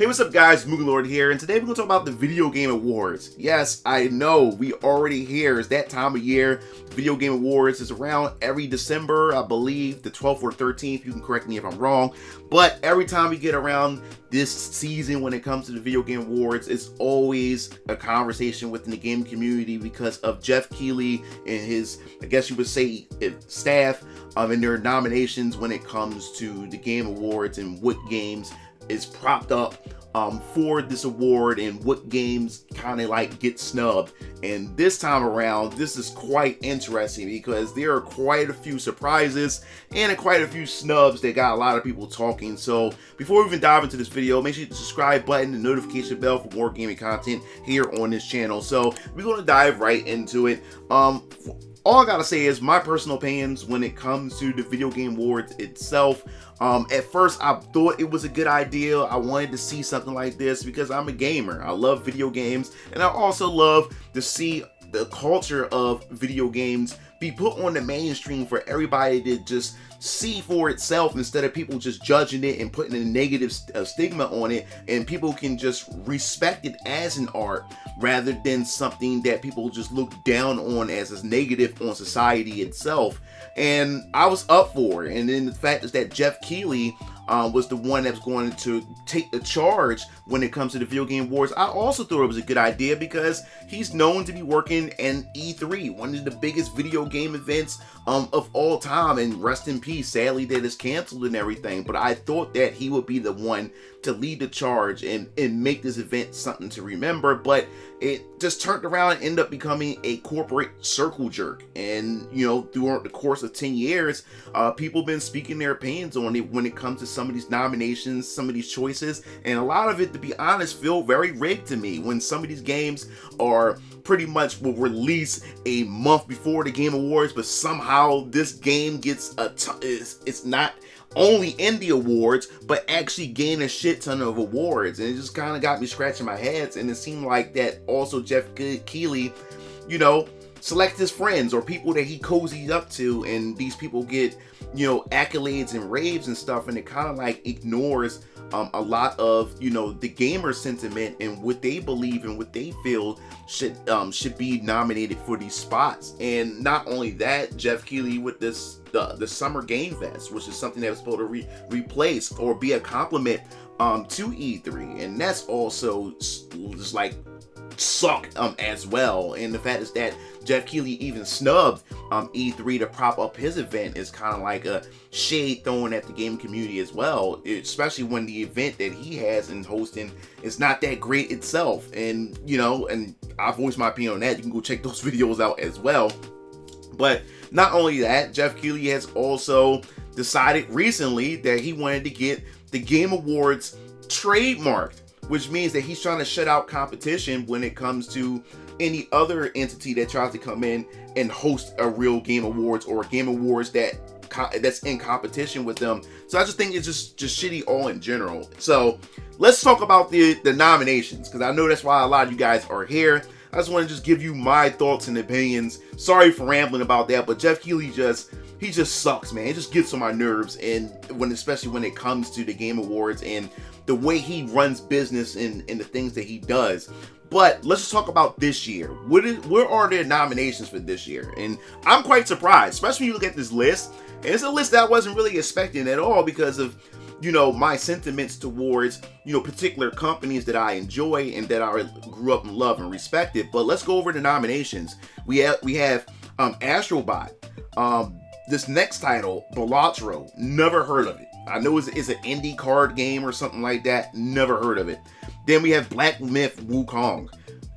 Hey, what's up guys, MugenLord here, and today we're going to talk about the Video Game Awards. Yes, I know, we already here. It's that time of year. Video Game Awards is around every December, I believe, the 12th or 13th, you can correct me if I'm wrong. But every time we get around this season when it comes to the Video Game Awards, it's always a conversation within the game community because of Jeff Keighley and his, I guess you would say, staff and their nominations when it comes to the Game Awards and what games is propped up for this award and what games kind of like get snubbed. And this time around, this is quite interesting because there are quite a few surprises and quite a few snubs that got a lot of people talking. So before we even dive into this video, make sure you hit the subscribe button and notification bell for more gaming content here on this channel. So we're going to dive right into it. All I gotta say is my personal opinions when it comes to the Video Game Awards itself. At first, I thought it was a good idea. I wanted to see something like this because I'm a gamer. I love video games, and I also love to see the culture of video games be put on the mainstream for everybody to just see for itself instead of people just judging it and putting a negative stigma on it, and people can just respect it as an art rather than something that people just look down on as negative on society itself. And I was up for it. And then the fact is that Jeff Keighley was the one that was going to take the charge when it comes to the Video Game Awards. I also thought it was a good idea because he's known to be working in E3, one of the biggest video game events of all time, and rest in peace, sadly that is canceled and everything. But I thought that he would be the one to lead the charge and make this event something to remember, but it just turned around and ended up becoming a corporate circle jerk. And you know, throughout the course of 10 years, people have been speaking their opinions on it when it comes to some of these nominations, some of these choices, and a lot of it, to be honest, feel very rigged to me when some of these games are pretty much will release a month before the Game Awards, but somehow this game gets it's not only in the awards, but actually gain a shit ton of awards. And it just kind of got me scratching my head. And it seemed like that also Jeff Keighley, you know, select his friends or people that he cozies up to, and these people get, you know, accolades and raves and stuff, and it kind of like ignores a lot of, you know, the gamer sentiment and what they believe and what they feel should be nominated for these spots. And not only that, Jeff Keighley with this the Summer Game Fest, which is something that was supposed to replace or be a compliment to E3, and that's also just like suck as well. And the fact is that Jeff Keighley even snubbed E3 to prop up his event is kind of like a shade thrown at the game community as well, especially when the event that he has in hosting is not that great itself. And you know, and I voiced my opinion on that. You can go check those videos out as well. But not only that, Jeff Keighley has also decided recently that he wanted to get the Game Awards trademarked, which means that he's trying to shut out competition when it comes to any other entity that tries to come in and host a real Game Awards or Game Awards that's in competition with them. So I just think it's just shitty all in general. So let's talk about the nominations, because I know that's why a lot of you guys are here. I just want to just give you my thoughts and opinions. Sorry for rambling about that, but Jeff Keighley he just sucks, man. It just gets on my nerves, and especially when it comes to the Game Awards and the way he runs business and the things that he does. But let's just talk about this year. Where are their nominations for this year? And I'm quite surprised, especially when you look at this list. And it's a list that I wasn't really expecting at all because of, you know, my sentiments towards, you know, particular companies that I enjoy and that I grew up and love and respected. But let's go over the nominations. We have Astrobot. This next title, Balatro, never heard of it. I know it's an indie card game or something like that. Never heard of it. Then we have Black Myth Wukong,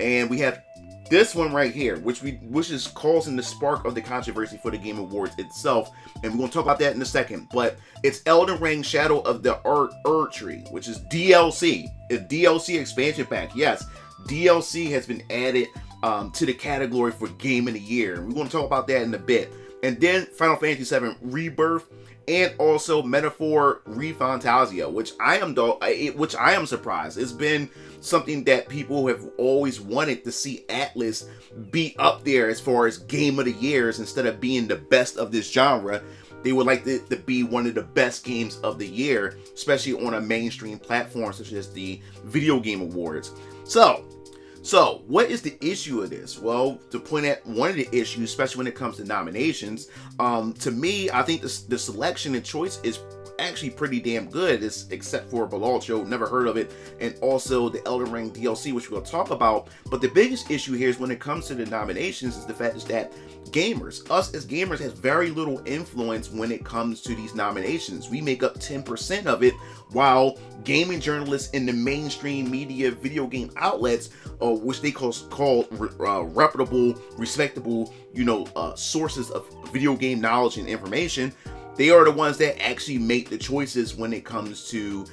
and we have this one right here, which is causing the spark of the controversy for the Game Awards itself, and we're going to talk about that in a second. But it's Elden Ring Shadow of the Erdtree, which is DLC, a DLC expansion pack. Yes, DLC has been added to the category for Game of the Year. We're going to talk about that in a bit. And then Final Fantasy VII Rebirth, and also Metaphor ReFantazio, which I am surprised. It's been something that people have always wanted to see Atlas be up there as far as Game of the Years instead of being the best of this genre. they would like it to be one of the best games of the year, especially on a mainstream platform such as the Video Game Awards. So, what is the issue of this? Well, to point at one of the issues, especially when it comes to nominations, to me, I think the selection and choice is actually pretty damn good, except for Balalcho, never heard of it, and also the Elden Ring DLC, which we'll talk about. But the biggest issue here is when it comes to the nominations is the fact is that us as gamers, has very little influence when it comes to these nominations. We make up 10% of it, while gaming journalists in the mainstream media video game outlets, which they call reputable, respectable, sources of video game knowledge and information, they are the ones that actually make the choices when it comes to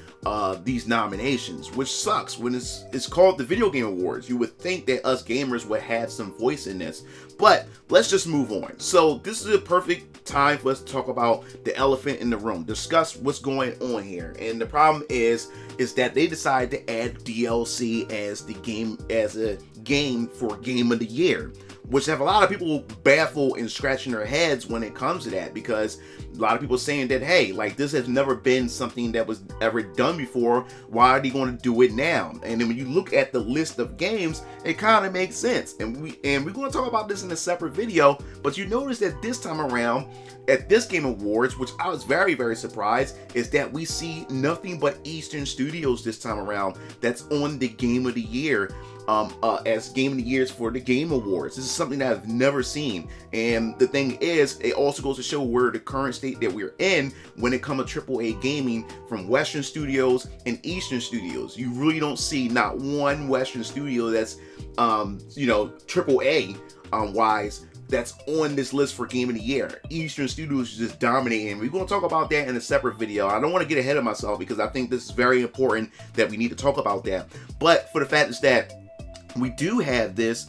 these nominations, which sucks when it's called the Video Game Awards. You would think that us gamers would have some voice in this, but let's just move on. So this is a perfect time for us to talk about the elephant in the room, discuss what's going on here. And the problem is that they decided to add DLC as a game for Game of the Year, which have a lot of people baffled and scratching their heads when it comes to that, because a lot of people saying that, hey, like, this has never been something that was ever done before. Why are they going to do it now? And then when you look at the list of games, it kind of makes sense. And we're going to talk about this in a separate video, but you notice that this time around at this Game Awards, which I was very, very surprised, is that we see nothing but Eastern Studios this time around that's on the Game of the Year, as Game of the Years for the Game Awards. This is something that I've never seen. And the thing is, it also goes to show where the current state that we're in when it comes to AAA gaming from Western studios and Eastern studios. You really don't see not one Western studio that's AAA wise that's on this list for Game of the Year. Eastern Studios is just dominating. We're going to talk about that in a separate video. I don't want to get ahead of myself because I think this is very important that we need to talk about that. But for the fact is that we do have this,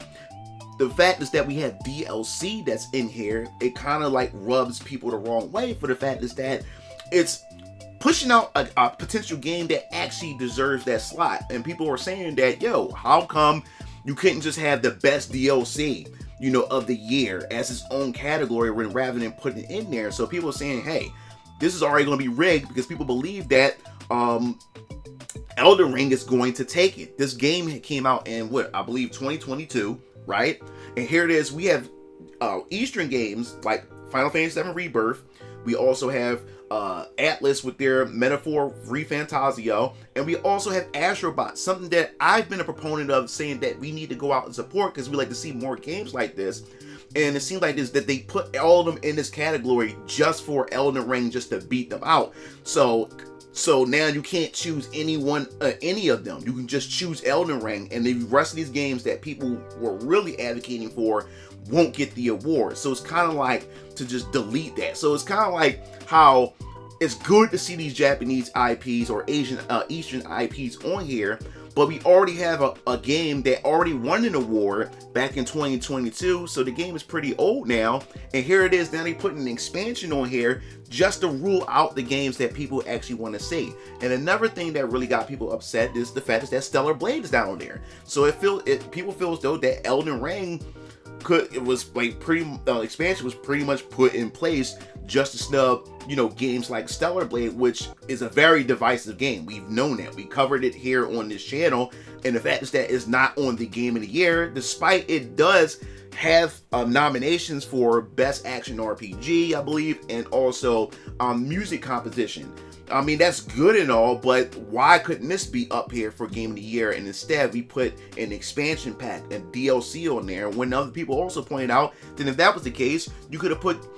the fact is that we have DLC that's in here, it kind of like rubs people the wrong way, for the fact is that it's pushing out a potential game that actually deserves that slot. And people are saying that, yo, how come you couldn't just have the best DLC, of the year as its own category rather than putting it in there? So people are saying, hey, this is already going to be rigged because people believe that Elden Ring is going to take it. This game came out in I believe 2022, right? And here it is. We have Eastern games like Final Fantasy VII Rebirth. We also have Atlas with their Metaphor ReFantazio, and we also have Astrobot, something that I've been a proponent of, saying that we need to go out and support because we like to see more games like this. And it seems like that they put all of them in this category just for Elden Ring, just to beat them out. So now you can't choose any of them. You can just choose Elden Ring, and the rest of these games that people were really advocating for won't get the award. So it's kind of like to just delete that. So it's kind of like how it's good to see these Japanese IPs or Eastern IPs on here, but we already have a game that already won an award back in 2022, so the game is pretty old now, and here it is, now they put an expansion on here just to rule out the games that people actually want to see. And another thing that really got people upset is the fact that Stellar Blade is down there. So people feel as though that Elden Ring expansion was pretty much put in place just to snub, games like Stellar Blade, which is a very divisive game. We've known that. We covered it here on this channel, and the fact is that it's not on the Game of the Year, despite it does have nominations for Best Action RPG, I believe, and also music composition. I mean, that's good and all, but why couldn't this be up here for Game of the Year? And instead, we put an expansion pack and DLC on there, when other people also pointed out that if that was the case, you could have put,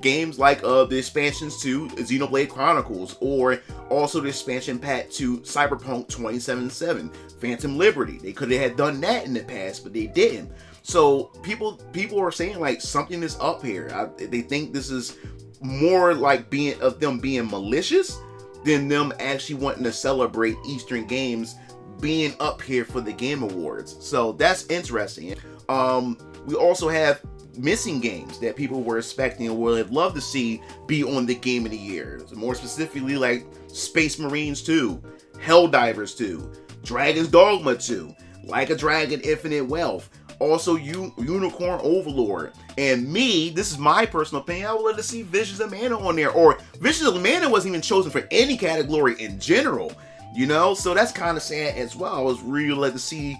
games like the expansions to Xenoblade Chronicles, or also the expansion pack to Cyberpunk 2077, Phantom Liberty. They could have done that in the past, but they didn't. So people are saying like something is up here. They think this is more like them being malicious than them actually wanting to celebrate Eastern games being up here for the Game Awards. So that's interesting. We also have missing games that people were expecting or would have loved to see be on the Game of the Year. More specifically, like Space Marines 2, Helldivers 2, Dragon's Dogma 2, Like a Dragon Infinite Wealth, Also, Unicorn Overlord. And me, this is my personal opinion, I would love to see Visions of Mana on there. Or Visions of Mana wasn't even chosen for any category in general. You know, so that's kind of sad as well. I was really glad to see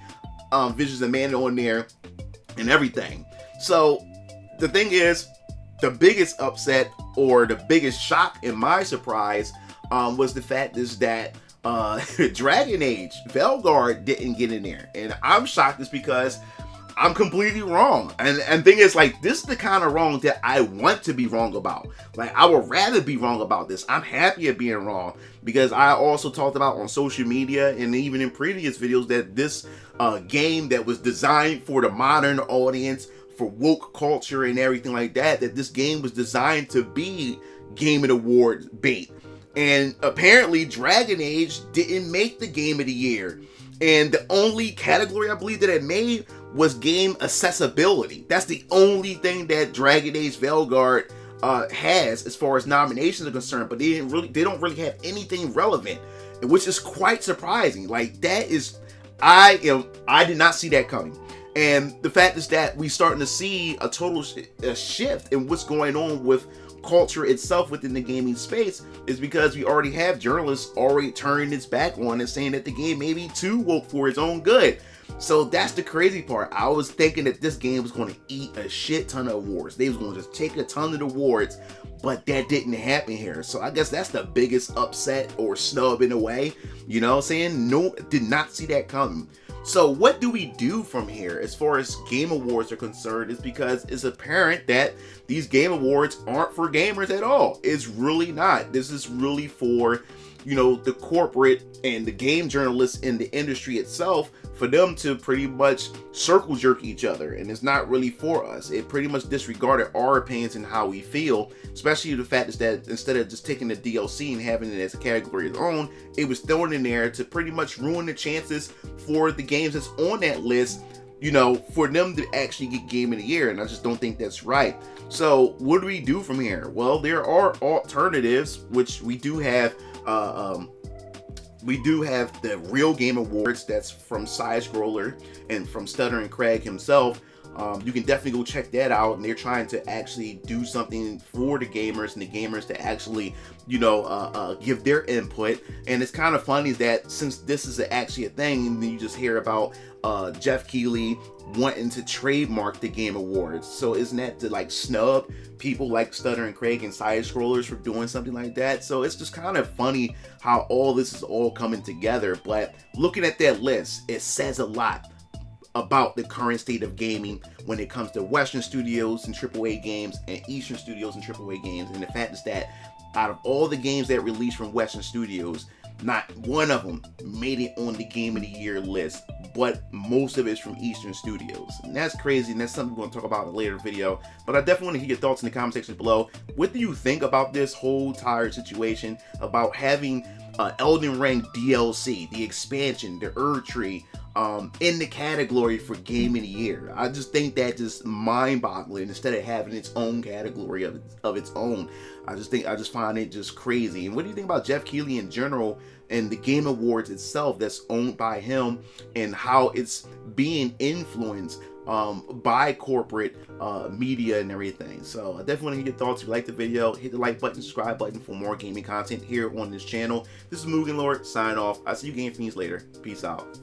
Visions of Mana on there and everything. So the thing is, the biggest upset or the biggest shock in my surprise was the fact is that Dragon Age Veilguard didn't get in there, and I'm shocked just because I'm completely wrong. And thing is, like, this is the kind of wrong that I want to be wrong about. Like, I would rather be wrong about this. I'm happy at being wrong because I also talked about on social media and even in previous videos that this game that was designed for the modern audience, for woke culture and everything like that, that this game was designed to be Game of the Award bait. And apparently Dragon Age didn't make the Game of the Year. And the only category I believe that it made was game accessibility. That's the only thing that Dragon Age Veilguard has as far as nominations are concerned, but they don't really have anything relevant, which is quite surprising. Like, that is, I did not see that coming. And the fact is that we starting to see a total shift in what's going on with culture itself within the gaming space is because we already have journalists already turning its back on and saying that the game may be too woke for its own good. So that's the crazy part. I was thinking that this game was going to eat a shit ton of awards. They was going to just take a ton of awards, but that didn't happen here. So I guess that's the biggest upset or snub in a way. You know what I'm saying? No, did not see that coming. So what do we do from here as far as game awards are concerned is because it's apparent that these game awards aren't for gamers at all. It's really not. This is really for, you know, the corporate and the game journalists in the industry itself, for them to pretty much circle jerk each other, and it's not really for us. It pretty much disregarded our opinions and how we feel, especially the fact is that instead of just taking the DLC and having it as a category of its own, it was thrown in there to pretty much ruin the chances for the games that's on that list, you know, for them to actually get Game of the Year, and I just don't think that's right. So what do we do from here? Well, there are alternatives, which we do have. We do have the Real Game Awards, that's from Side Scroller and from Stuttering Craig himself. You can definitely go check that out, and they're trying to actually do something for the gamers and the gamers to actually, you know, give their input. And it's kind of funny that since this is actually a thing, and then you just hear about Jeff Keighley wanting to trademark the Game Awards. So isn't that to like snub people like Stuttering Craig and Side Scrollers for doing something like that? So it's just kind of funny how all this is all coming together. But looking at that list, it says a lot about the current state of gaming when it comes to Western studios and AAA games and Eastern studios and AAA games. And the fact is that out of all the games that released from Western studios, not one of them made it on the Game of the Year list, but most of it's from Eastern studios. And that's crazy, and that's something we're going to talk about in a later video. But I definitely want to hear your thoughts in the comment section below. What do you think about this whole entire situation, about having Elden Ring DLC, the expansion, the Erd Tree, in the category for Game of the Year? I just think that just mind-boggling instead of having its own category of its own. I just find it just crazy. And what do you think about Jeff Keighley in general and the Game Awards itself that's owned by him, and how it's being influenced by corporate media and everything? So I definitely want to hear your thoughts. If you like the video, hit the like button, subscribe button for more gaming content here on this channel. This is MugenLord, sign off. I'll see you game fiends later. Peace out.